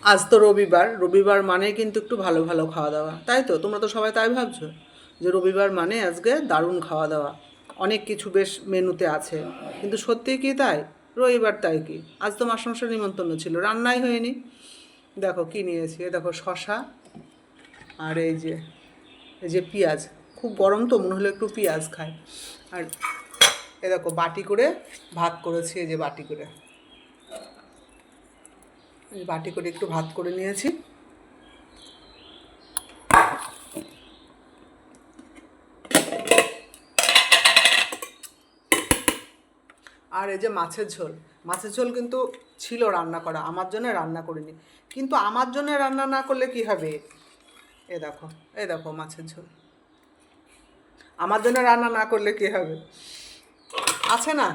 আজ তো রবিবার, রবিবার মানে কিন্তু একটু ভালো ভালো খাওয়া দাওয়া, তাই তো? তোমরা তো সবাই তাই ভাবছো যে রবিবার মানে আজকে দারুণ খাওয়া দাওয়া, অনেক কিছু বেশ মেনুতে আছে। কিন্তু সত্যিই কি তাই? রবিবার তাই কি? আজ তো মাসের নিমন্ত্রণ ছিল, রান্নাই হয়নি। দেখো কি নিয়েছি, এ দেখো শশা, আর এই যে পেঁয়াজ। খুব গরম তো, মনে হলো একটু পেঁয়াজ খাই। আর এ দেখো বাটি করে ভাত করেছি, এই যে বাটি করে, এই বাটি করে একটু ভাত করে নিয়েছি। আর এই যে মাছের ঝোল, মাছের ঝোল কিন্তু ছিল রান্না করা, আমার জন্য রান্না করিনি। কিন্তু আমার জন্য রান্না না করলে কি হবে? এ দেখো, এই দেখো মাছের ঝোল, আমার জন্য রান্না না করলে কি হবে? আছে না,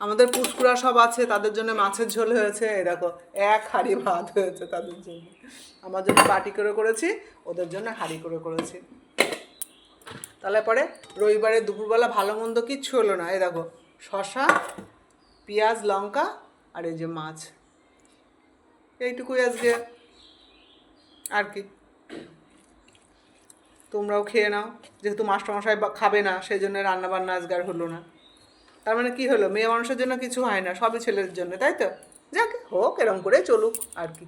আমাদের পুষ্কুরা সব আছে, তাদের জন্য মাছের ঝোল হয়েছে। এই দেখো, এক হাঁড়ি ভাত হয়েছে তাদের জন্য। আমার জন্য বাটি করে করেছি, ওদের জন্য হাঁড়ি করে করেছি। তাহলে পরে রবিবারে দুপুরবেলা ভালো মন্দ কিচ্ছু হলো না। এই দেখো শশা, পেঁয়াজ, লঙ্কা, আর এই যে মাছ, এইটুকুই আজকে। আর কি, তোমরাও খেয়ে নাও। যেহেতু মাস্টারমশাই খাবে না, সেই জন্য রান্না বান্না আজকে আর হলো না। তার মানে কি হলো, মেয়ে মানুষের জন্য কিছু হয় না, সবই ছেলের জন্য, তাই তো? যাক, হোক, এরম করে চলুক আর কি।